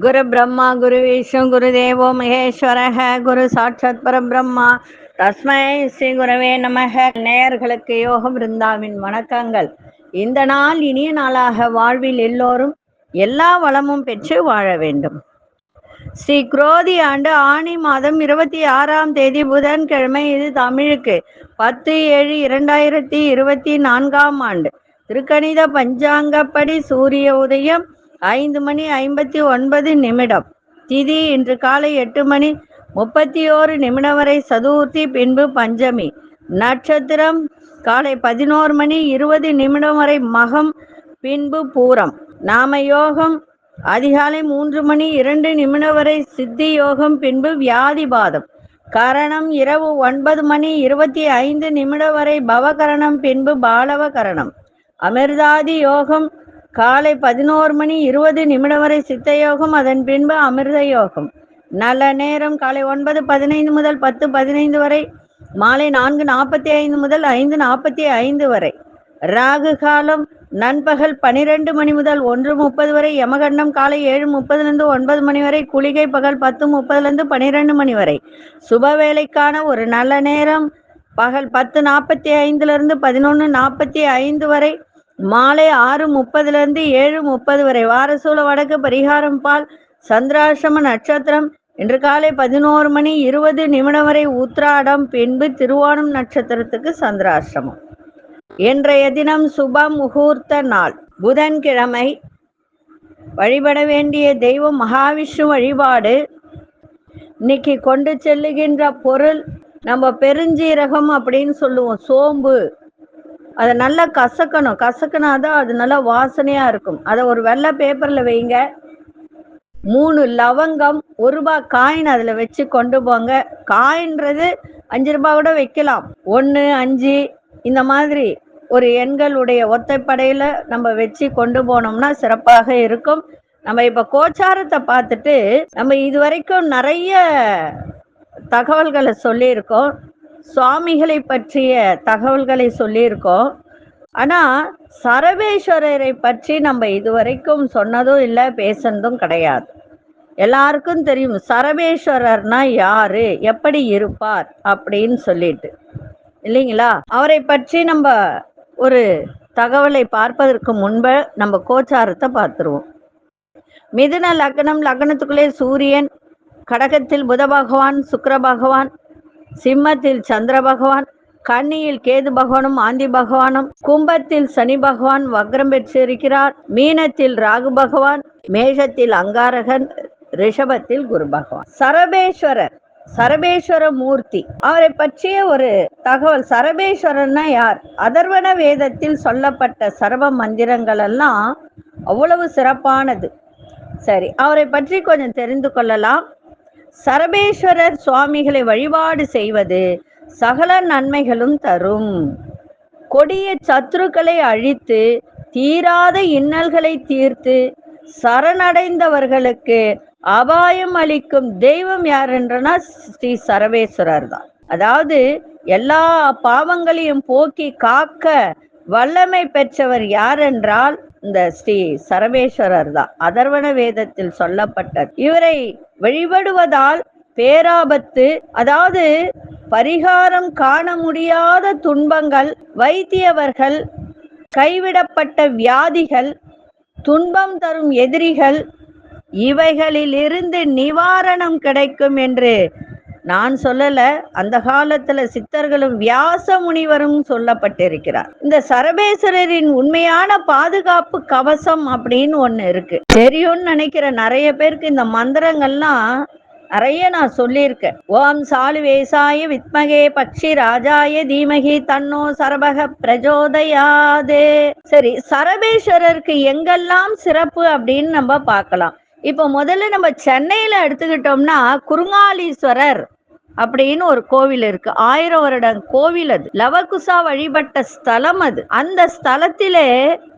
குரு பிரம்மா குரு விஷ்ணு குரு தேவோ மகேஸ்வரக குரு சாட்சாத் பரபிரம்மா தஸ்மை ஸ்ரீ குரவே நமக. நேயர்களுக்கு யோக பிருந்தாவின் வணக்கங்கள். இந்த நாள் இனிய நாளாக வாழ்வில் எல்லோரும் எல்லா வளமும் பெற்று வாழ வேண்டும். ஸ்ரீ குரோதி ஆண்டு ஆணி மாதம் 26ஆம் தேதி புதன்கிழமை. இது தமிழுக்கு 10/7/2024ஆம் ஆண்டு. திருக்கணித பஞ்சாங்கப்படி சூரிய உதயம் 5:59. திதி இன்று காலை 8:31 வரை சதுர்த்தி, பின்பு பஞ்சமி. நட்சத்திரம் காலை 11:20 வரை மகம், பின்பு பூரம். நாம யோகம் அதிகாலை 3:02 வரை சித்தி யோகம், பின்பு வியாதிபாதம். கரணம் இரவு 9:25 வரை பவகரணம், பின்பு பாலவ கரணம். அமிர்தாதி யோகம் காலை 11:20 வரை சித்த யோகம், அதன் பின்பு அமிர்த யோகம். நல்ல நேரம் காலை 9:15 முதல் 10:15 வரை, மாலை 4:45 முதல் 5:45 வரை. ராகு காலம் நண்பகல் 12 மணி முதல் 1:30 வரை. யமகண்டம் காலை 7:30 9 மணி வரை. குளிகை பகல் 10:30 12 மணி வரை. சுபவேளைக்கான ஒரு நல்ல நேரம் பகல் 10:45 11:45 வரை, மாலை 6:30 7:30 வரை. வாரசூல வடக்கு, பரிகாரம் பால். சந்திராசிரம நட்சத்திரம் இன்று காலை 11:20 வரை உத்ராடம், பின்பு திருவோணம் நட்சத்திரத்துக்கு சந்திராசிரமம். இன்றைய தினம் சுப முகூர்த்த நாள், புதன்கிழமை. வழிபட வேண்டிய தெய்வம் மகாவிஷ்ணு வழிபாடு. இன்னைக்கு கொண்டு செல்லுகின்ற பொருள் நம்ம பெருஞ்சீரகம் அப்படின்னு சொல்லுவோம், சோம்பு. அதை நல்லா கசக்கணும், கசக்கினாதான் அது நல்லா வாசனையா இருக்கும். அதை ஒரு வெள்ளை பேப்பர்ல வைங்க. 3 லவங்கம், 1 ரூபாய் காயின் அதுல வச்சு கொண்டு போங்க. காயின்றது 5 ரூபாய் கூட வைக்கலாம். 1 5 இந்த மாதிரி ஒரு எண்களுடைய ஒத்தைப்படையில நம்ம வச்சு கொண்டு போனோம்னா சிறப்பாக இருக்கும். நம்ம இப்ப கோச்சாரத்தை பார்த்துட்டு நம்ம இதுவரைக்கும் நிறைய தகவல்களை சொல்லியிருக்கோம். சுவாமிகளை பற்றிய தகவல்களை சொல்லியிருக்கோம். ஆனா சரபேஸ்வரரை பற்றி நம்ம இதுவரைக்கும் சொன்னதும் இல்லை, பேசுனதும் கிடையாது. எல்லாருக்கும் தெரியும் சரபேஸ்வரர்னா யாரு, எப்படி இருப்பார் அப்படின்னு சொல்லிட்டு, இல்லைங்களா? அவரை பற்றி நம்ம ஒரு தகவலை பார்ப்பதற்கு முன்பு நம்ம கோச்சாரத்தை பார்த்துருவோம். மிதுன லக்னம், லக்னத்துக்குள்ளே சூரியன், கடகத்தில் புத பகவான், சுக்கிர பகவான், சிம்மத்தில் சந்திர பகவான், கன்னியில் கேது பகவானும் ஆந்தி பகவானும், கும்பத்தில் சனி பகவான் வக்ரம் பெற்றிருக்கிறார், மீனத்தில் ராகு பகவான், மேஷத்தில் அங்காரகன், ரிஷபத்தில் குரு பகவான். சரபேஸ்வரர், சரபேஸ்வர மூர்த்தி, அவரை பற்றிய ஒரு தகவல். சரபேஸ்வரர்னா யார்? அதர்வண வேதத்தில் சொல்லப்பட்ட சர்வ மந்திரங்கள் எல்லாம் அவ்வளவு சிறப்பானது. சரி, அவரை பற்றி கொஞ்சம் தெரிந்து கொள்ளலாம். சரபேஸ்வரர் சுவாமிகளை வழிபாடு செய்வது சகல நன்மைகளும் தரும். கொடிய சத்துருக்களை அழித்து தீராத இன்னல்களை தீர்த்து சரணடைந்தவர்களுக்கு அபாயம் அளிக்கும் தெய்வம் யார் என்றனா ஸ்ரீ சரபேஸ்வரர் தான். அதாவது எல்லா பாவங்களையும் போக்கி காக்க வல்லமை பெற்றவர் யார் என்றால் இந்த ஸ்ரீ சரபேஸ்வரர் தான். அதர்வண வேதத்தில் சொல்லப்பட்டது. இவரை வழிபடுவதால் பேராபத்து, அதாவது பரிகாரம் காண முடியாத துன்பங்கள், வைத்தியவர்கள், கைவிடப்பட்ட வியாதிகள், துன்பம் தரும் எதிரிகள், இவைகளில் இருந்து நிவாரணம் கிடைக்கும் என்று நான் சொல்லல, அந்த காலத்துல சித்தர்களும் வியாச முனிவரும் சொல்லப்பட்டிருக்கிறார். இந்த சரபேஸ்வரரின் உண்மையான பாதுகாப்பு கவசம் அப்படின்னு ஒண்ணு இருக்கு. தெரியும்னு நினைக்கிற நிறைய பேருக்கு இந்த மந்திரங்கள்லாம் நிறைய நான் சொல்லியிருக்கேன். ஓம் சாலுவேசாய வித்மகே பக்ஷி ராஜாய தீமகி தன்னோ சரபக பிரஜோதயாதே. சரி, சரபேஸ்வரருக்கு எங்கெல்லாம் சிறப்பு அப்படின்னு நம்ம பார்க்கலாம். இப்போ முதல்ல நம்ம சென்னையில எடுத்துக்கிட்டோம்னா குருங்காலீஸ்வரர் அப்படின்னு ஒரு கோவில் இருக்கு. 1000 வருடம் கோவில் அது. லவகுசா வழிபட்ட ஸ்தலம் அது. அந்த ஸ்தலத்திலே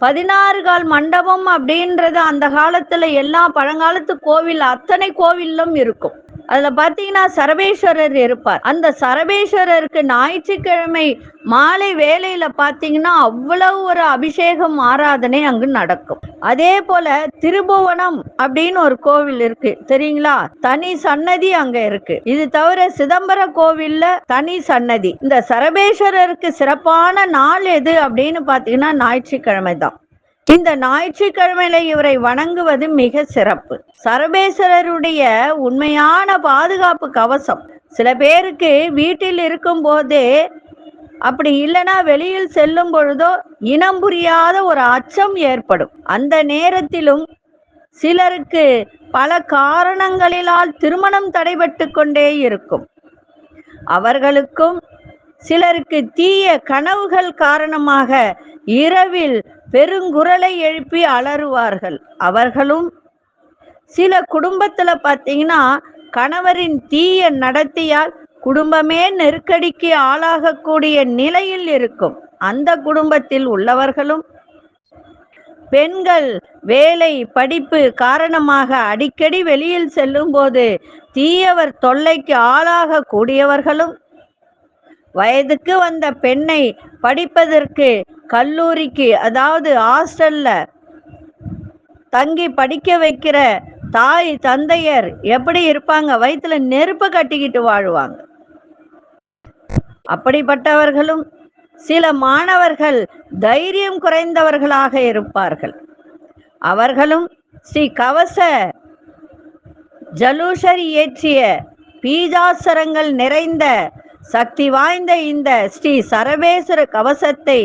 16 கால் மண்டபம் அப்படின்றது அந்த காலத்துல எல்லா பழங்காலத்து கோவில் அத்தனை கோவிலும் இருக்கும். அதுல பாத்தீங்கன்னா சரபேஸ்வரர் இருப்பார். அந்த சரபேஸ்வரருக்கு ஞாயிற்றுக்கிழமை மாலை வேளையில பாத்தீங்கன்னா அவ்வளவு ஒரு அபிஷேகம் ஆராதனை அங்கு நடக்கும். அதே போல திருபுவனம் அப்படின்னு ஒரு கோவில் இருக்கு தெரியுங்களா? தனி சன்னதி அங்க இருக்கு. இது தவிர சிதம்பர கோவில்ல தனி சன்னதி. இந்த சரபேஸ்வரருக்கு சிறப்பான நாள் எது அப்படின்னு பாத்தீங்கன்னா ஞாயிற்றுக்கிழமை தான். இந்த ஞாயிற்றுக்கிழமையில இவரை வணங்குவது மிக சிறப்பு. சரபேஸ்வரருடைய உண்மையான பாதுகாப்பு கவசம் சில பேருக்கு வீட்டில் இருக்கும் போதே, அப்படி இல்லைன்னா வெளியில் செல்லும் பொழுதோ இனம் புரியாத ஒரு அச்சம் ஏற்படும். அந்த நேரத்திலும் சிலருக்கு பல காரணங்களினால் திருமணம் தடைபட்டு கொண்டே இருக்கும். அவர்களுக்கும் சிலருக்கு தீய கனவுகள் காரணமாக இரவில் பெருங்குரலை எழுப்பி அலறுவார்கள். அவர்களும் சில குடும்பத்துல பாத்தீங்கன்னா கணவரின் தீய நடத்தையால் குடும்பமே நெருக்கடிக்கு ஆளாகக்கூடிய நிலையில் இருக்கும். அந்த குடும்பத்தில் உள்ளவர்களும் பெண்கள் வேலை படிப்பு காரணமாக அடிக்கடி வெளியில் செல்லும் போது தீயவர் தொல்லைக்கு ஆளாக கூடியவர்களும், வயதுக்கு வந்த பெண்ணை படிப்பதற்கு கல்லூரிக்கு அதாவது ஹாஸ்டல்ல தங்கி படிக்க வைக்கிற தாய் தந்தையர் எப்படி இருப்பாங்க? வயிற்றுல நெருப்பு கட்டிக்கிட்டு வாழ்வாங்க. அப்படிப்பட்டவர்களும் சில மாணவர்கள் தைரியம் குறைந்தவர்களாக இருப்பார்கள். அவர்களும் ஸ்ரீ கவச ஜலூஷர் இயற்றிய பீஜாசரங்கள் நிறைந்த சக்தி வாய்ந்த இந்த ஸ்ரீ சரபேஸ்வர கவசத்தை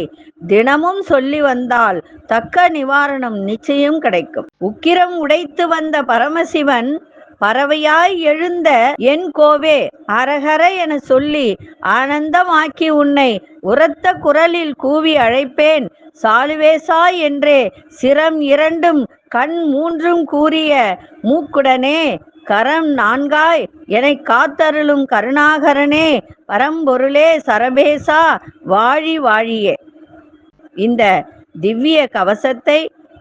தினமும் சொல்லி வந்தால் தக்க நிவாரணம் நிச்சயம் கிடைக்கும். உக்கிரம் உடைத்து வந்த பரமசிவன் பறவையாய் எழுந்த என் கோவே அரஹர என சொல்லி ஆனந்தமாக்கி உன்னை உரத்த குரலில் கூவி அழைப்பேன் சாலுவேசா என்றே சிரம் இரண்டும் கண் மூன்றும் கூறிய மூக்குடனே கரம் நான்காய் என்னை காத்தருளும் கருணாகரனே பரம்பொருளே சரபேசா வாழி வாழியே. இந்த திவ்ய கவசத்தை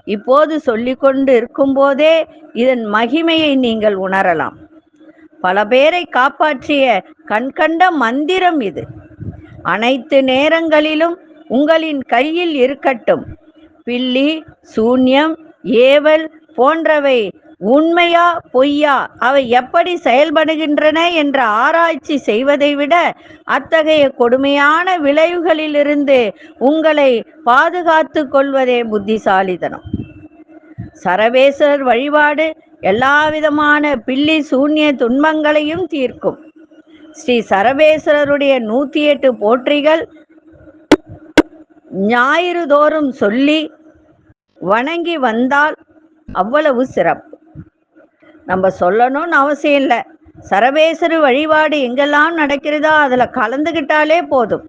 இப்போது சொல்லிக்கொண்டு இருக்கும் போதே இதன் மகிமையை நீங்கள் உணரலாம். பல பேரை காப்பாற்றிய கண்கண்ட மந்திரம் இது. அனைத்து நேரங்களிலும் உங்களின் கையில் இருக்கட்டும். பில்லி சூன்யம் ஏவல் போன்றவை உண்மையா பொய்யா, அவை எப்படி செயல்படுகின்றன என்ற ஆராய்ச்சி செய்வதை விட அத்தகைய கொடுமையான விளைவுகளிலிருந்து உங்களை பாதுகாத்து கொள்வதே புத்திசாலித்தனம். சரபேஸ்வரர் வழிபாடு எல்லாவிதமான பில்லி சூன்ய துன்பங்களையும் தீர்க்கும். ஸ்ரீ சரபேஸ்வரருடைய 108 போற்றிகள் ஞாயிறு தோறும் சொல்லி வணங்கி வந்தால் அவ்வளவு சிறப்பு. நம்ம சொல்லணும்னு அவசியம் இல்லை. சரபேஸ்வரர் வழிபாடு எங்கெல்லாம் நடக்கிறதோ அதுல கலந்துகிட்டாலே போதும்,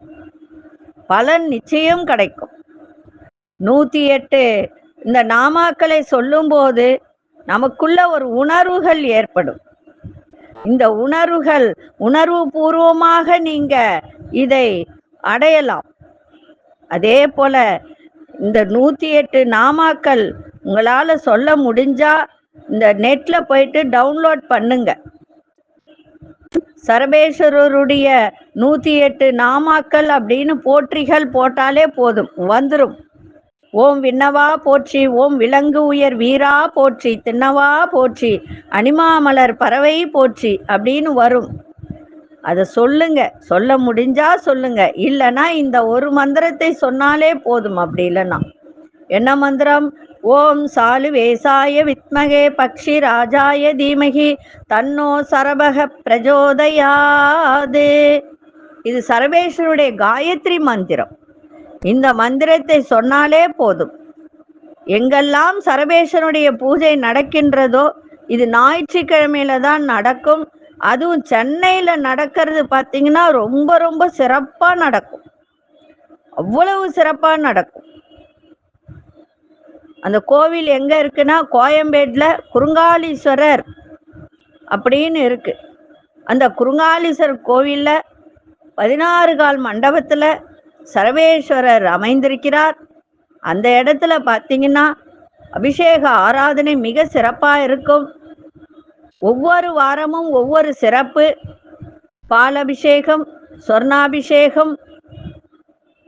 பலன் நிச்சயம் கிடைக்கும். 108 இந்த நாமாக்களை சொல்லும் போது நமக்குள்ள ஒரு உணர்வுகள் ஏற்படும். இந்த உணர்வுகள் உணர்வு பூர்வமாக நீங்க இதை அடையலாம். அதே போல இந்த 108 நாமாக்கள் உங்களால சொல்ல முடிஞ்சா இந்த நெட்ல போயிட்டு டவுன்லோட் பண்ணுங்க. சரபேஸ்வரருடைய 108 நாமாக்கள் அப்படின்னு போற்றிகள் போட்டாலே போதும், வந்துடும். ஓம் விண்ணவா போற்றி, ஓம் விலங்கு உயர் வீரா போற்றி, திண்ணவா போற்றி, அனிமாமலர் பறவை போற்றி அப்படின்னு வரும். அதை சொல்லுங்க, சொல்ல முடிஞ்சா சொல்லுங்க. இல்லைன்னா இந்த ஒரு மந்திரத்தை சொன்னாலே போதும். அப்படி இல்லைன்னா என்ன மந்திரம்? ஓம் சாலுவேசாய வித்மகே பக்ஷி ராஜாய தீமகி தன்னோ சரபக பிரஜோதயாது. இது சரபேஸ்வருடைய காயத்ரி மந்திரம். இந்த மந்திரத்தை சொன்னாலே போதும். எங்கெல்லாம் சரபேஸ்வரனுடைய பூஜை நடக்கின்றதோ இது ஞாயிற்றுக்கிழமையில தான் நடக்கும். அதுவும் சென்னையில நடக்கிறது பார்த்தீங்கன்னா ரொம்ப ரொம்ப சிறப்பா நடக்கும். அவ்வளவு சிறப்பா நடக்கும். அந்த கோவில் எங்க இருக்குன்னா கோயம்பேடுல குறுங்காலீஸ்வரர் அப்படின்னு இருக்கு. அந்த குறுங்காலீஸ்வரர் கோவில்ல 16 கால் மண்டபத்துல சரபேஸ்வரர் அமைந்திருக்கிறார். அந்த இடத்துல பார்த்தீங்கன்னா அபிஷேக ஆராதனை மிக சிறப்பா இருக்கும். ஒவ்வொரு வாரமும் ஒவ்வொரு சிறப்பு, பாலபிஷேகம், சொர்ணாபிஷேகம்,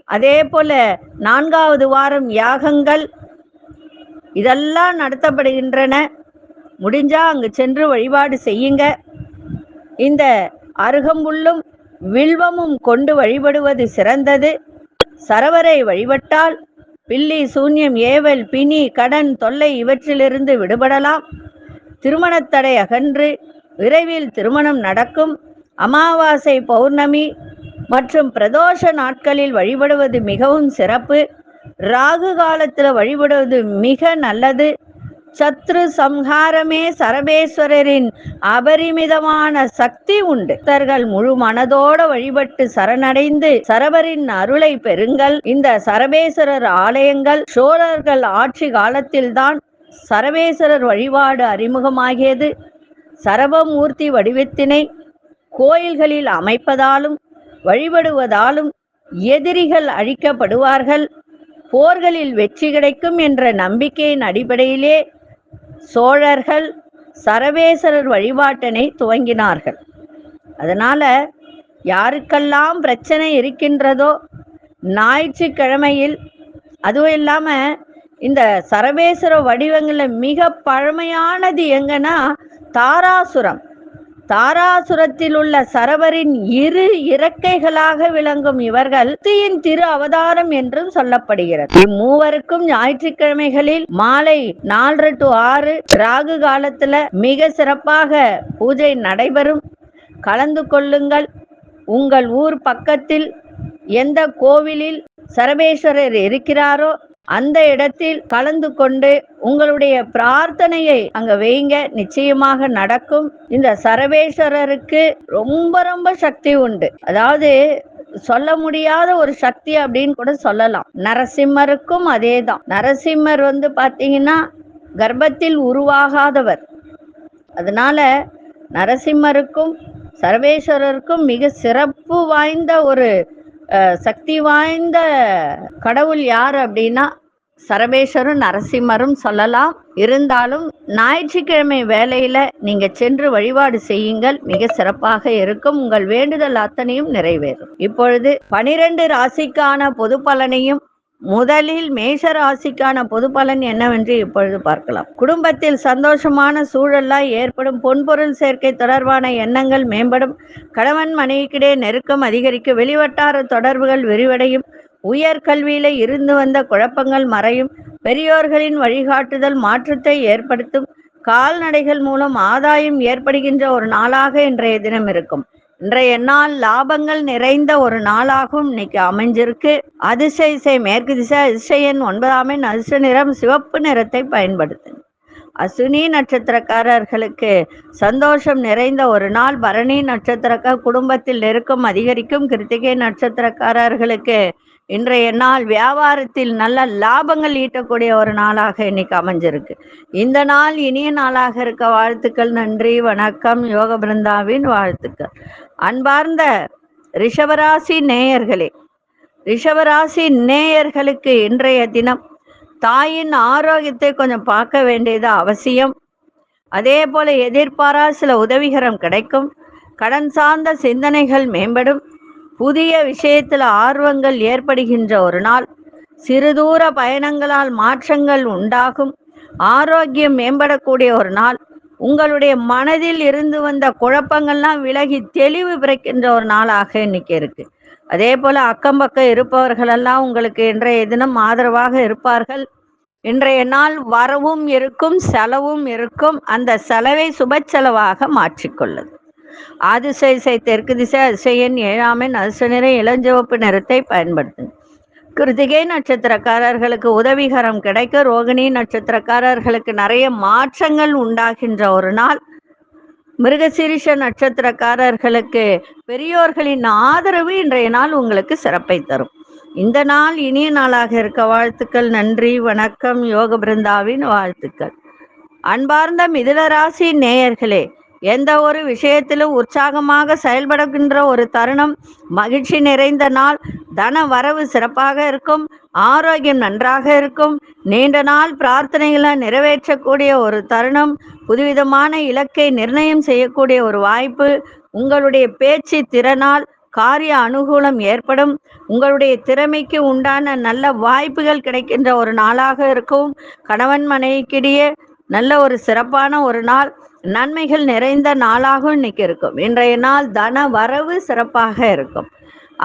அதே போல 4வது வாரம் யாகங்கள் இதெல்லாம் நடத்தப்படுகின்றன. முடிஞ்சா அங்கு சென்று வழிபாடு செய்யுங்க. இந்த அருகம்புல்லும் வில்வமும் கொண்டு வழிபடுவது சிறந்தது. சரவரை வழிபட்டால் பில்லி சூன்யம் ஏவல் பிணி கடன் தொல்லை இவற்றிலிருந்து விடுபடலாம். திருமணத்தடை அகன்று விரைவில் திருமணம் நடக்கும். அமாவாசை, பௌர்ணமி மற்றும் பிரதோஷ நாட்களில் வழிபடுவது மிகவும் சிறப்பு. ராகு காலத்தில் வழிபடுவது மிக நல்லது. சத்ரு சம்ஹாரமே சரபேஸ்வரரின் அபரிமிதமான சக்தி உண்டு. பக்தர்கள் முழு மனதோட வழிபட்டு சரணடைந்து சரவரின் அருளை பெறுங்கள். இந்த சரபேஸ்வரர் ஆலயங்கள் சோழர்கள் ஆட்சி காலத்தில்தான் சரபேஸ்வரர் வழிபாடு அறிமுகமாகியது. சரபமூர்த்தி வடிவத்தினை கோயில்களில் அமைப்பதாலும் வழிபடுவதாலும் எதிரிகள் அழிக்கப்படுவார்கள், போர்களில் வெற்றி கிடைக்கும் என்ற நம்பிக்கையின் அடிப்படையிலே சோழர்கள் சரபேஸ்வரர் வழிபாட்டினை துவங்கினார்கள். அதனால யாருக்கெல்லாம் பிரச்சனை இருக்கின்றதோ ஞாயிற்றுக்கிழமையில், அதுவும் இல்லாம இந்த சரபேஸ்வர வடிவங்களில் மிக பழமையானது எங்கன்னா தாராசுரம். தாராசுரத்தில் உள்ள சரவரின் இரு இறக்கைகளாக விளங்கும் இவர்கள் சக்தியின் திரு அவதாரம் என்றும் சொல்லப்படுகிறது. இம்மூவருக்கும் ஞாயிற்றுக்கிழமைகளில் மாலை 4 to 6 ராகு காலத்துல மிக சிறப்பாக பூஜை நடைபெறும். கலந்து கொள்ளுங்கள். உங்கள் ஊர் பக்கத்தில் எந்த கோவிலில் சரபேஸ்வரர் இருக்கிறாரோ அந்த இடத்தில் கலந்து கொண்டு உங்களுடைய பிரார்த்தனையை அங்க வைங்க, நிச்சயமாக நடக்கும். இந்த சரபேஸ்வரருக்கு ரொம்ப ரொம்ப சக்தி உண்டு. அதாவது சொல்ல முடியாத ஒரு சக்தி அப்படின்னு கூட சொல்லலாம். நரசிம்மருக்கும் அதேதான். நரசிம்மர் பாத்தீங்கன்னா கர்ப்பத்தில் உருவாகாதவர். அதனால நரசிம்மருக்கும் சரபேஸ்வரருக்கும் மிக சிறப்பு வாய்ந்த ஒரு சக்தி வாய்ந்த கடவுள் யார் அப்படின்னா சரபேஸ்வரரும் நரசிம்மரும் சொல்லலாம். இருந்தாலும் ஞாயிற்றுக்கிழமை வேளையில நீங்க சென்று வழிபாடு செய்யுங்கள், மிக சிறப்பாக இருக்கும். உங்கள் வேண்டுதல் அத்தனையும் நிறைவேறும். இப்பொழுது 12 ராசிக்கான பொது பலனையும் முதலில் மேஷ ராசிக்கான பொது பலன் என்னவென்று இப்பொழுது பார்க்கலாம். குடும்பத்தில் சந்தோஷமான சூழலாய் ஏற்படும். பொன்பொருள் சேர்க்கை தொடர்பான எண்ணங்கள் மேம்படும். கணவன் மனைவிக்கிடையே நெருக்கம் அதிகரிக்கும். வெளிவட்டார தொடர்புகள் விரிவடையும். உயர்கல்வியில இருந்து வந்த குழப்பங்கள் மறையும். பெரியோர்களின் வழிகாட்டுதல் மாற்றத்தை ஏற்படுத்தும். கால்நடைகள் மூலம் ஆதாயம் ஏற்படுகின்ற ஒரு நாளாக இன்றைய தினம் இருக்கும். இன்றைய நாள் லாபங்கள் நிறைந்த ஒரு நாளாகவும் இன்னைக்கு அமைஞ்சிருக்கு. அதிசய மேற்கு திசை, அதிசயன் 9ஆம் எண், அதிர்ஷ்ட நிறம் சிவப்பு நிறத்தை பயன்படுத்துங்க. அசுனி நட்சத்திரக்காரர்களுக்கு சந்தோஷம் நிறைந்த ஒரு நாள். பரணி நட்சத்திரக்கார குடும்பத்தில் நெருக்கம் அதிகரிக்கும். கிருத்திகை நட்சத்திரக்காரர்களுக்கு இன்றைய நாள் வியாபாரத்தில் நல்ல லாபங்கள் ஈட்டக்கூடிய ஒரு நாளாக இன்னைக்கு அமைஞ்சிருக்கு. இந்த நாள் இனிய நாளாக இருக்க வாழ்த்துக்கள். நன்றி, வணக்கம். யோக பிருந்தாவின் வாழ்த்துக்கள். அன்பார்ந்த ரிஷபராசி நேயர்களே, ரிஷபராசி நேயர்களுக்கு இன்றைய தினம் தாயின் ஆரோக்கியத்தை கொஞ்சம் பார்க்க வேண்டியது அவசியம். அதே போல எதிர்பாரா சில உதவிகரம் கிடைக்கும். கடன் சார்ந்த சிந்தனைகள் மேம்படும். புதிய விஷயத்தில் ஆர்வங்கள் ஏற்படுகின்ற ஒரு நாள். சிறுதூர பயணங்களால் மாற்றங்கள் உண்டாகும். ஆரோக்கியம் மேம்படக்கூடிய ஒரு நாள். உங்களுடைய மனதில் இருந்து வந்த குழப்பங்கள்லாம் விலகி தெளிவு பிறக்கின்ற ஒரு நாளாக இன்னைக்கு இருக்கு. அதே போல அக்கம் பக்கம் இருப்பவர்களெல்லாம் உங்களுக்கு இன்றைய தினம் ஆதரவாக இருப்பார்கள். இன்றைய நாள் வரவும் இருக்கும், செலவும் இருக்கும். அந்த செலவை சுப செலவாக மாற்றிக்கொள்ளுது. அதிசய தெற்கு திசை, அதிசயன் 7ஆம் எண், அதிர்ஷ்ட நிறம் இளஞ்சிவப்பு நிறத்தை பயன்படுத்துங்க. கிருத்திகை நட்சத்திரக்காரர்களுக்கு உதவிகரம் கிடைக்க. ரோகிணி நட்சத்திரக்காரர்களுக்கு நிறைய மாற்றங்கள் உண்டாகின்ற ஒரு நாள். மிருகசீரிஷ நட்சத்திரக்காரர்களுக்கு பெரியோர்களின் ஆதரவு இன்றைய நாள் உங்களுக்கு சிறப்பை தரும். இந்த நாள் இனிய நாளாக இருக்க வாழ்த்துக்கள். நன்றி, வணக்கம். யோக பிருந்தாவின் வாழ்த்துக்கள். அன்பார்ந்த மிதுன ராசி நேயர்களே, எந்த ஒரு விஷயத்திலும் உற்சாகமாக செயல்படுகின்ற ஒரு தருணம், மகிழ்ச்சி நிறைந்த நாள். தன வரவு சிறப்பாக இருக்கும், ஆரோக்கியம் நன்றாக இருக்கும், நீண்ட நாள் பிரார்த்தனைகளை நிறைவேற்றக்கூடிய ஒரு தருணம், புதுவிதமான இலக்கை நிர்ணயம் செய்யக்கூடிய ஒரு வாய்ப்பு, உங்களுடைய பேச்சு திறனால் காரிய அனுகூலம் ஏற்படும், உங்களுடைய திறமைக்கு உண்டான நல்ல வாய்ப்புகள் கிடைக்கின்ற ஒரு நாளாக இருக்கும். கணவன் மனைவிக்கிடையே நல்ல ஒரு சிறப்பான ஒரு நாள், நன்மைகள் நிறைந்த நாளாகவும் இன்னைக்கு இருக்கும். இன்றைய நாள் தன வரவு சிறப்பாக இருக்கும்.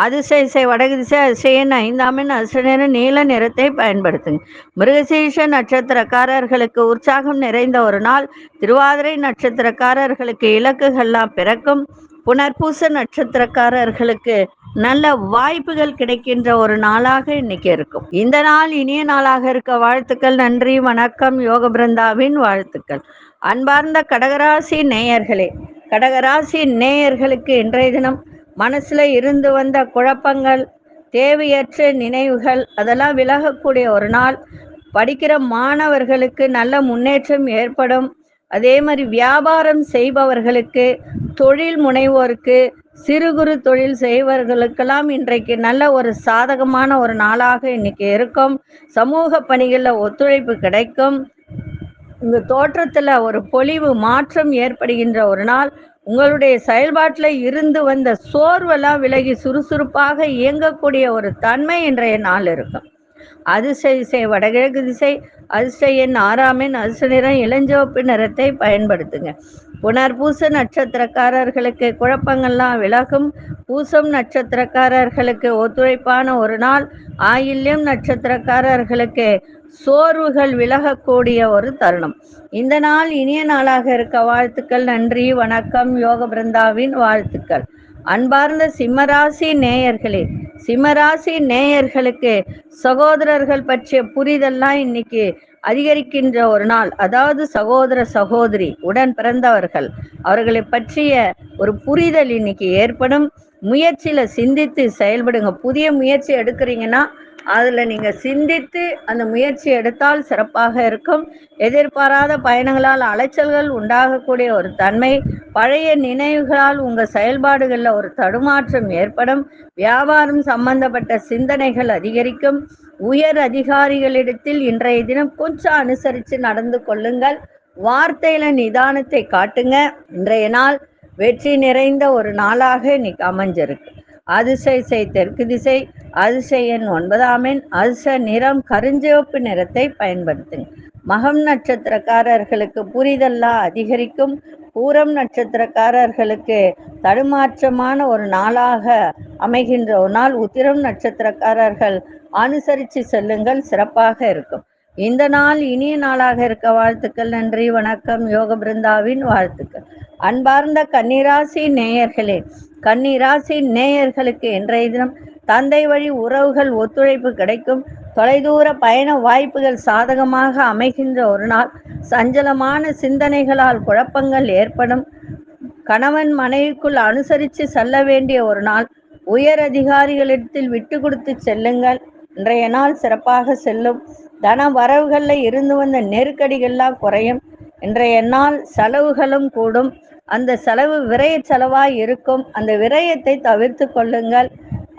அதிசய வடகு திசை அதிசயன் 5ஆம் எண் அதிர்ஷ்ட நிறம் நீல நிறத்தை பயன்படுத்துங்க. மிருகசீஷ நட்சத்திரக்காரர்களுக்கு உற்சாகம் நிறைந்த ஒரு நாள். திருவாதிரை நட்சத்திரக்காரர்களுக்கு இலக்குகள்லாம் பிறக்கும். புனர்பூச நட்சத்திரக்காரர்களுக்கு நல்ல வாய்ப்புகள் கிடைக்கின்ற ஒரு நாளாக இன்னைக்கு இருக்கும். இந்த நாள் இனிய நாளாக இருக்க வாழ்த்துக்கள். நன்றி, வணக்கம். யோக பிருந்தாவின் வாழ்த்துக்கள். அன்பார்ந்த கடகராசி நேயர்களே, கடகராசி நேயர்களுக்கு இன்றைய தினம் மனசுல இருந்து வந்த குழப்பங்கள், தேவையற்ற நினைவுகள் அதெல்லாம் விலகக்கூடிய ஒரு நாள். படிக்கிற மாணவர்களுக்கு நல்ல முன்னேற்றம் ஏற்படும். அதே மாதிரி வியாபாரம் செய்பவர்களுக்கு, தொழில் முனைவோருக்கு, சிறு குறு தொழில் செய்வர்களுக்கெல்லாம் இன்றைக்கு நல்ல ஒரு சாதகமான ஒரு நாளாக இன்னைக்கு இருக்கும். சமூக பணிகளில் ஒத்துழைப்பு கிடைக்கும். உங்க தோற்றத்துல ஒரு பொலிவு மாற்றம் ஏற்படுகின்ற ஒரு நாள். உங்களுடைய செயல்பாட்டில் இருந்து வந்த சோர்வெல்லாம் விலகி சுறுசுறுப்பாக இயங்கக்கூடிய ஒரு தன்மை இன்றைய நாள் இருக்கும். அதிர்ஷ்ட திசை வடகிழக்கு திசை, அதிர்ஷ்ட எண் 6ஆம் எண், அதிர்ஷ்ட நிறம் இளஞ்சிவப்பு நிறத்தை பயன்படுத்துங்க. புனர்பூச நட்சத்திரக்காரர்களுக்கு குழப்பங்கள்லாம் விலகும். பூசம் நட்சத்திரக்காரர்களுக்கு ஒத்துழைப்பான ஒரு நாள். ஆயில்யம் நட்சத்திரக்காரர்களுக்கு சோர்வுகள் விலகக்கூடிய ஒரு தருணம். இந்த நாள் இனிய நாளாக இருக்க வாழ்த்துக்கள். நன்றி, வணக்கம். யோக பிருந்தாவின் வாழ்த்துக்கள். அன்பார்ந்த சிம்மராசி நேயர்களே, சிம்மராசி நேயர்களுக்கு சகோதரர்கள் பற்றிய புரிதல்லாம் இன்னைக்கு அதிகரிக்கின்ற ஒரு நாள். அதாவது சகோதர சகோதரி, உடன் பிறந்தவர்கள், அவர்களை பற்றிய ஒரு புரிதல் இன்னைக்கு ஏற்படும். முயற்சியில சிந்தித்து செயல்படுங்க. புதிய முயற்சி எடுக்கிறீங்கன்னா அதுல நீங்க சிந்தித்து அந்த முயற்சி எடுத்தால் சிறப்பாக இருக்கும். எதிர்பாராத பயணங்களால் அலைச்சல்கள் உண்டாகக்கூடிய ஒரு தன்மை, பழைய நினைவுகளால் உங்க செயல்பாடுகளில் ஒரு தடுமாற்றம் ஏற்படும். வியாபாரம் சம்பந்தப்பட்ட சிந்தனைகள் அதிகரிக்கும். உயர் அதிகாரிகளிடத்தில் இன்றைய தினம் கொஞ்சம் அனுசரித்து நடந்து கொள்ளுங்கள். வார்த்தையில நிதானத்தை காட்டுங்க. இன்றைய நாள் வெற்றி நிறைந்த ஒரு நாளாக இன்னைக்கு அமைஞ்சிருக்கு. அதிசய தெற்கு திசை, அதிர்ஷ்ட எண் 9ஆம் எண், அதிர்ஷ்ட நிறம் கருஞ்சிவப்பு நிறத்தை பயன்படுத்துங்க. மகம் நட்சத்திரக்காரர்களுக்கு புரிதல்லாம் அதிகரிக்கும். பூரம் நட்சத்திரக்காரர்களுக்கு தடுமாற்றமான ஒரு நாளாக அமைகின்ற ஒரு நாள். உத்திரம் நட்சத்திரக்காரர்கள் அனுசரித்து செல்லுங்கள், சிறப்பாக இருக்கும். இந்த நாள் இனிய நாளாக இருக்க வாழ்த்துக்கள். நன்றி, வணக்கம். யோக பிருந்தாவின் வாழ்த்துக்கள். அன்பார்ந்த கன்னிராசி நேயர்களே, கன்னிராசி நேயர்களுக்கு இன்றைய தினம் தந்தை வழி உறவுகள் ஒத்துழைப்பு கிடைக்கும். தொலைதூர பயண வாய்ப்புகள் சாதகமாக அமைகின்ற ஒரு நாள். சஞ்சலமான சிந்தனைகளால் குழப்பங்கள் ஏற்படும். கணவன் மனைவிக்குள் அனுசரித்து செல்ல வேண்டிய ஒரு நாள். உயர் அதிகாரிகளிடத்தில் விட்டு கொடுத்து செல்லுங்கள். இன்றைய நாள் சிறப்பாக செல்லும். தன வரவுகளில் இருந்து வந்த நெருக்கடிகள்லாம் குறையும். இன்றைய நாள் செலவுகளும் கூடும். அந்த செலவு விரய செலவாய் இருக்கும். அந்த விரயத்தை தவிர்த்து கொள்ளுங்கள்.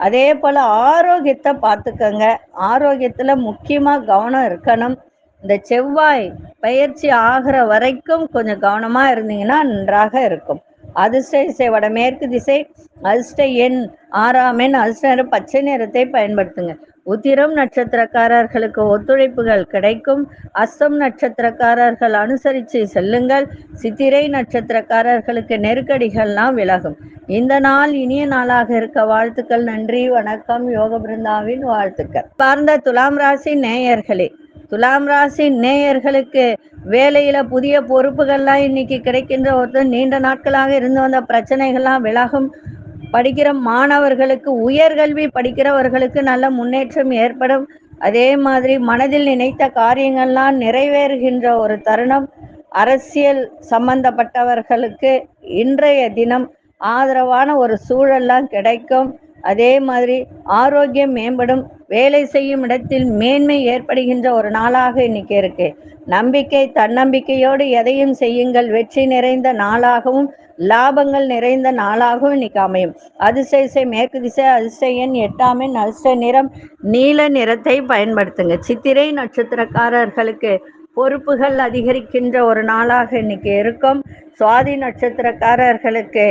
அதே போல் ஆரோக்கியத்தை பார்த்துக்கங்க. ஆரோக்கியத்தில் முக்கியமாக கவனம் இருக்கணும். இந்த செவ்வாய் பயிற்சி ஆகிற வரைக்கும் கொஞ்சம் கவனமாக இருந்தீங்கன்னா நன்றாக இருக்கும். அதிர்ஷ்ட திசை வடமேற்கு திசை, அதிர்ஷ்ட எண் 6ஆம் எண், அதிர்ஷ்ட நிறம் பச்சை நிறத்தை பயன்படுத்துங்க. உத்திரம் நட்சத்திரக்காரர்களுக்கு ஒத்துழைப்புகள் கிடைக்கும். அஸ்தம் நட்சத்திரக்காரர்கள் அனுசரித்து செல்லுங்கள். சித்திரை நட்சத்திரக்காரர்களுக்கு நெருக்கடிகள்லாம் விலகும். இந்த நாள் இனிய நாளாக இருக்க வாழ்த்துக்கள். நன்றி, வணக்கம். யோக பிருந்தாவின் வாழ்த்துக்கள். பார்ந்த துலாம் ராசி நேயர்களே, துலாம் ராசி நேயர்களுக்கு வேலையில புதிய பொறுப்புகள்லாம் இன்னைக்கு கிடைக்கின்ற ஒருத்தர். நீண்ட நாட்களாக இருந்து வந்த பிரச்சனைகள்லாம் விலகும். படிக்கிற மாணவர்களுக்கு, உயர்கல்வி படிக்கிறவர்களுக்கு நல்ல முன்னேற்றம் ஏற்படும். அதே மாதிரி மனதில் நினைத்த காரியங்கள்லாம் நிறைவேறுகின்ற ஒரு தருணம். அரசியல் சம்பந்தப்பட்டவர்களுக்கு இன்றைய தினம் ஆதரவான ஒரு சூழல்லாம் கிடைக்கும். அதே மாதிரி ஆரோக்கியம் மேம்படும், வேலை செய்யும் இடத்தில் மேன்மை ஏற்படுகின்ற ஒரு நாளாக இன்னைக்கு இருக்கு. நம்பிக்கை, தன்னம்பிக்கையோடு எதையும் செய்யுங்கள், வெற்றி நிறைந்த நாளாகவும் லாபங்கள் நிறைந்த நாளாகவும் இன்னைக்கு அமையும். அதிசய மேற்கு திசை, அதிர்ஷ்ட எண் 8ஆம் எண், அதிர்ஷ்ட நிறம் நீல நிறத்தை பயன்படுத்துங்க. சித்திரை நட்சத்திரக்காரர்களுக்கு பொறுப்புகள் அதிகரிக்கின்ற ஒரு நாளாக இன்னைக்கு இருக்கும். சுவாதி நட்சத்திரக்காரர்களுக்கு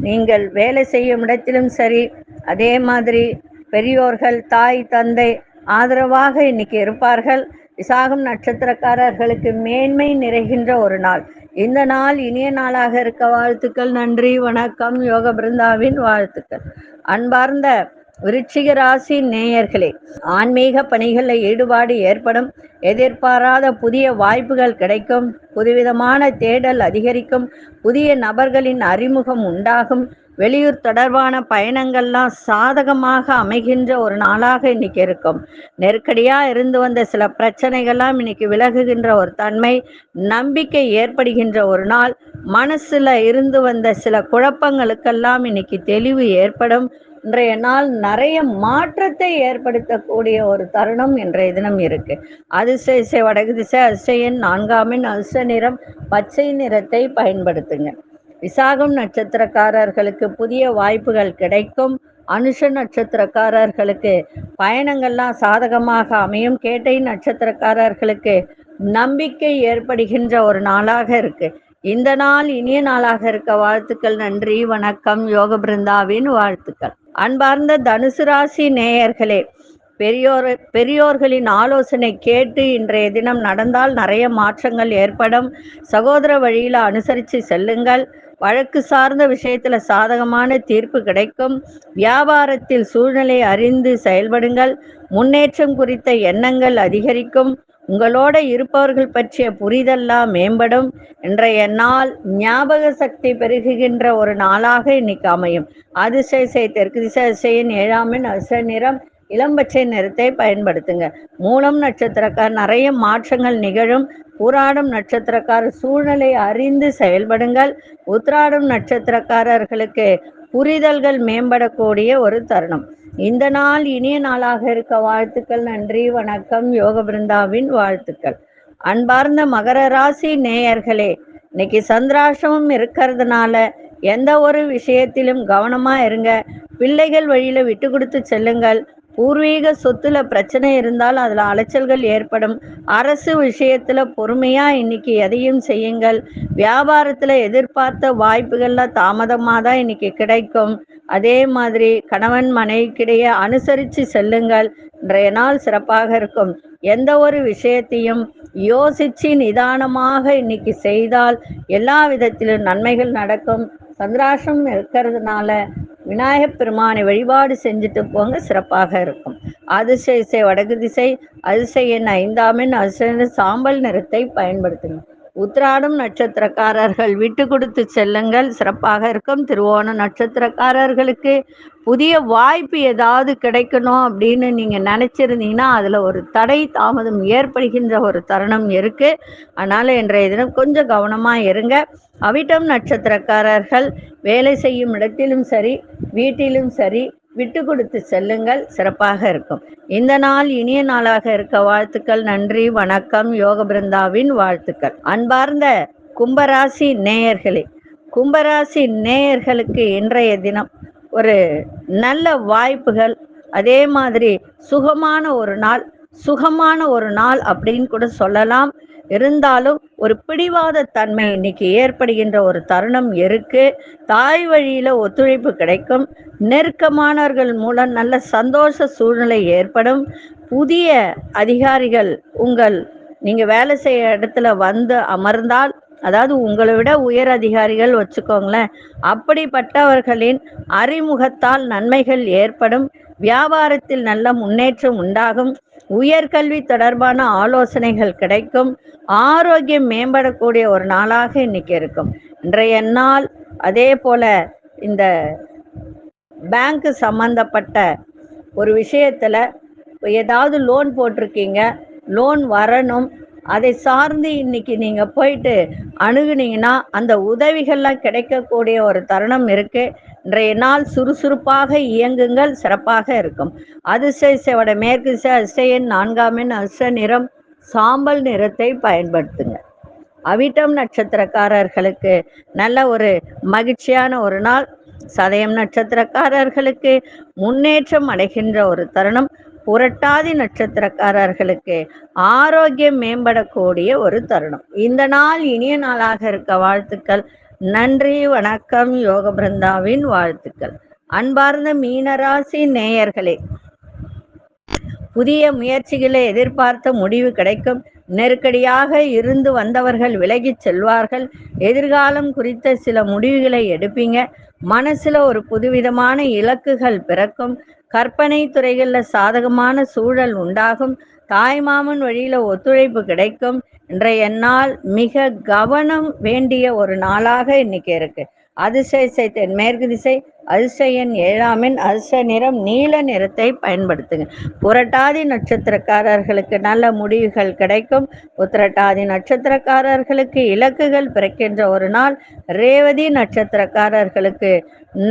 நீங்கள் வேலை செய்யும் இடத்திலும் சரி, அதே மாதிரி பெரியோர்கள், தாய் தந்தை ஆதரவாக இன்னைக்கு இருப்பார்கள். விசாகம் நட்சத்திரக்காரர்களுக்கு மேன்மை நிறைகின்ற ஒரு நாள். இந்த நாள் இனிய நாளாக இருக்க வாழ்த்துக்கள். நன்றி, வணக்கம். யோக பிருந்தாவின் வாழ்த்துக்கள். அன்பார்ந்த விருச்சிக ராசி நேயர்களே, ஆன்மீக பணிகளில் ஈடுபாடு ஏற்படும், எதிர்பாராத புதிய வாய்ப்புகள் கிடைக்கும், புதுவிதமான தேடல் அதிகரிக்கும், புதிய நபர்களின் அறிமுகம் உண்டாகும், வெளியூர் தொடர்பான பயணங்கள்லாம் சாதகமாக அமைகின்ற ஒரு நாளாக இன்னைக்கு இருக்கும். நெருக்கடியாக இருந்து வந்த சில பிரச்சனைகள்லாம் இன்னைக்கு விலகுகின்ற ஒரு தன்மை, நம்பிக்கை ஏற்படுகின்ற ஒரு நாள். மனசுல இருந்து வந்த சில குழப்பங்களுக்கெல்லாம் இன்னைக்கு தெளிவு ஏற்படும். இன்றைய நாள் நிறைய மாற்றத்தை ஏற்படுத்தக்கூடிய ஒரு தருணம் இன்றைய தினம் இருக்கு. அதிசய வடக்கு திசை, அதிசய எண் 4ஆம் எண், அதிர்ஷ்ட நிறம் பச்சை நிறத்தை பயன்படுத்துங்க. விசாகம் நட்சத்திரக்காரர்களுக்கு புதிய வாய்ப்புகள் கிடைக்கும். அனுஷ நட்சத்திரக்காரர்களுக்கு பயணங்கள்லாம் சாதகமாக அமையும். கேட்டை நட்சத்திரக்காரர்களுக்கு நம்பிக்கை ஏற்படுகின்ற ஒரு நாளாக இருக்கு. இந்த நாள் இனிய நாளாக இருக்க வாழ்த்துக்கள். நன்றி, வணக்கம். யோக பிருந்தாவின் வாழ்த்துக்கள். அன்பார்ந்த தனுசு ராசி நேயர்களே, பெரியோர்களின் ஆலோசனை கேட்டு இன்றைய தினம் நடந்தால் நிறைய மாற்றங்கள் ஏற்படும். சகோதர வழியில் அனுசரித்து செல்லுங்கள். வழக்கு சார்ந்த விஷயத்தில் சாதகமான தீர்ப்பு கிடைக்கும். வியாபாரத்தில் சூழ்நிலை அறிந்து செயல்படுங்கள். முன்னேற்றம் குறித்த எண்ணங்கள் அதிகரிக்கும். உங்களோட இருப்பவர்கள் பற்றிய புரிதல்லாம் மேம்படும். இன்றைய நாள் ஞாபக சக்தி பெருகுகின்ற ஒரு நாளாக இன்னைக்கு அமையும். அதிசய தெற்கு திசை, அதிசயன் 7ஆம் எண், அதிர்ஷ்ட நிறம் இளம்பச்சை நிறத்தை பயன்படுத்துங்க. மூலம் நட்சத்திரக்கார் நிறைய மாற்றங்கள் நிகழும். பூராடம் நட்சத்திரக்கார சூழ்நிலை அறிந்து செயல்படுங்கள். உத்திராடம் நட்சத்திரக்காரர்களுக்கு புரிதல்கள் மேம்படக்கூடிய ஒரு தருணம். இந்த நாள் இனிய நாளாக இருக்க வாழ்த்துக்கள். நன்றி, வணக்கம். யோக பிருந்தாவின் வாழ்த்துக்கள். அன்பார்ந்த மகர ராசி நேயர்களே, இன்னைக்கு சந்திராஷ்டமம் இருக்கிறதுனால எந்த ஒரு விஷயத்திலும் கவனமா இருங்க. பிள்ளைகள் வழியில விட்டு கொடுத்து செல்லுங்கள். பூர்வீக சொத்துல பிரச்சனை இருந்தால் அதுல அலைச்சல்கள் ஏற்படும். அரசு விஷயத்துல பொறுமையா இன்னைக்கு எதையும் செய்யுங்கள். வியாபாரத்துல எதிர்பார்த்த வாய்ப்புகள்லாம் தாமதமாக தான் இன்னைக்கு கிடைக்கும். அதே மாதிரி கணவன் மனைவிக்கிடையே அனுசரித்து செல்லுங்கள். இன்றைய நாள் சிறப்பாக இருக்கும். எந்த ஒரு விஷயத்தையும் யோசிச்சு நிதானமாக இன்னைக்கு செய்தால் எல்லா விதத்திலும் நன்மைகள் நடக்கும். சந்திராஷ்டம் இருக்கிறதுனால விநாயகப் பெருமானை வழிபாடு செஞ்சுட்டு போங்க, சிறப்பாக இருக்கும். அதிசய வடக்கு திசை, அதிசய எண் 5ஆம் எண், அதிசய சாம்பல் நிறத்தை பயன்படுத்துங்க. உத்திராடம் நட்சத்திரக்காரர்கள் விட்டு கொடுத்து செல்லுங்கள், சிறப்பாக இருக்கும். திருவோண நட்சத்திரக்காரர்களுக்கு புதிய வாய்ப்பு ஏதாவது கிடைக்கணும் அப்படின்னு நீங்க நினைச்சிருந்தீங்கன்னா அதுல ஒரு தடை தாமதம் ஏற்படுகின்ற ஒரு தருணம் இருக்கு. அதனால இன்றைய தினம் கொஞ்சம் கவனமா இருங்க. அவிட்டம் நட்சத்திரக்காரர்கள் வேலை செய்யும் இடத்திலும் சரி, வீட்டிலும் சரி, விட்டு கொடுத்து செல்லுங்கள், சிறப்பாக இருக்கும். இந்த நாள் இனிய நாளாக இருக்க வாழ்த்துக்கள். நன்றி, வணக்கம். யோக பிருந்தாவின் வாழ்த்துக்கள். அன்பார்ந்த கும்பராசி நேயர்களே, கும்பராசி நேயர்களுக்கு இன்றைய தினம் ஒரு நல்ல வாய்ப்புகள், அதே மாதிரி சுகமான ஒரு நாள் அப்படின்னு கூட சொல்லலாம். இருந்தாலும் ஒரு பிடிவாத தன்மை இன்னைக்கு ஏற்படுகின்ற ஒரு தருணம் இருக்கு. தாய் வழியில ஒத்துழைப்பு கிடைக்கும். நெருக்கமானவர்கள் மூலம் நல்ல சந்தோஷ சூழ்நிலை ஏற்படும். புதிய அதிகாரிகள் நீங்க வேலை செய்ய இடத்துல வந்து அமர்ந்தால், அதாவது உங்களை விட உயர் அதிகாரிகள் வச்சுக்கோங்களேன், அப்படிப்பட்டவர்களின் அறிமுகத்தால் நன்மைகள் ஏற்படும். வியாபாரத்தில் நல்ல முன்னேற்றம் உண்டாகும். உயர்கல்வி தொடர்பான ஆலோசனைகள் கிடைக்கும். ஆரோக்கியம் மேம்படக்கூடிய ஒரு நாளாக இன்னைக்கு இருக்கும். இன்றைய நாள் அதே போல இந்த பேங்க் சம்பந்தப்பட்ட ஒரு விஷயத்துல ஏதாவது லோன் போட்டிருக்கீங்க, லோன் வரணும், அதை சார்ந்து இன்னைக்கு நீங்க போயிட்டு அணுகுனீங்கன்னா அந்த உதவிகள்லாம் கிடைக்கக்கூடிய ஒரு தருணம் இருக்கு. இன்றைய நாள் சுறுசுறுப்பாக இயங்குங்கள், சிறப்பாக இருக்கும். அதிர்ஷ்ட மேற்கு திசை, அதிர்ஷ்ட எண் 4ஆம் எண், அதிர்ஷ்ட நிறம் சாம்பல் நிறத்தை பயன்படுத்துங்க. அவிட்டம் நட்சத்திரக்காரர்களுக்கு நல்ல ஒரு மகிழ்ச்சியான ஒரு நாள். சதயம் நட்சத்திரக்காரர்களுக்கு முன்னேற்றம் அடைகின்ற ஒரு தருணம். புரட்டாதி நட்சத்திரக்காரர்களுக்கு ஆரோக்கியம் மேம்படக்கூடிய ஒரு தருணம். இந்த நாள் இனிய நாளாக இருக்க வாழ்த்துக்கள். நன்றி, வணக்கம். யோக பிருந்தாவின் வாழ்த்துக்கள். அன்பார்ந்த மீனராசி நேயர்களே, புதிய முயற்சிகளை எதிர்பார்த்த முடிவு கிடைக்கும். நெருக்கடியாக இருந்து வந்தவர்கள் விலகிச் செல்வார்கள். எதிர்காலம் குறித்த சில முடிவுகளை எடுப்பீங்க. மனசுல ஒரு புதுவிதமான இலக்குகள் பிறக்கும். கற்பனை துறைகளில் சாதகமான சூழல் உண்டாகும். தாய்மாமன் வழியில ஒத்துழைப்பு கிடைக்கும். இன்றைய நாள் மிக கவனம் வேண்டிய ஒரு நாளாக இன்னைக்கு இருக்கு. அதிர்ஷ்ட தென்மேற்கு திசை, அதிர்ஷ்ட எண் 7ஆம் எண், அதிர்ஷ்ட நிறம் நீல நிறத்தை பயன்படுத்துங்க. புரட்டாதி நட்சத்திரக்காரர்களுக்கு நல்ல முடிவுகள் கிடைக்கும். உத்திரட்டாதி நட்சத்திரக்காரர்களுக்கு இலக்குகள் பிறக்கின்ற ஒரு நாள். ரேவதி நட்சத்திரக்காரர்களுக்கு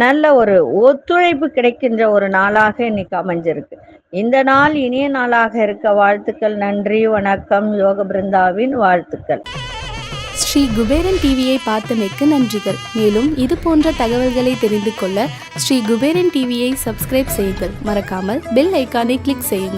நல்ல ஒரு ஒத்துழைப்பு கிடைக்கின்ற ஒரு நாளாக இன்னைக்கு அமைஞ்சிருக்கு. இந்த நாள் இனிய நாளாக இருக்க வாழ்த்துக்கள். நன்றி, வணக்கம். யோக பிருந்தாவின் வாழ்த்துக்கள். ஸ்ரீ குபேரன் டிவியை பார்த்தமைக்கு நன்றிகள். மேலும் இது போன்ற தகவல்களை தெரிந்து கொள்ள ஸ்ரீ குபேரன் டிவியை சப்ஸ்கிரைப் செய்யுங்கள். மறக்காமல் பெல் ஐக்கானை கிளிக் செய்யுங்கள்.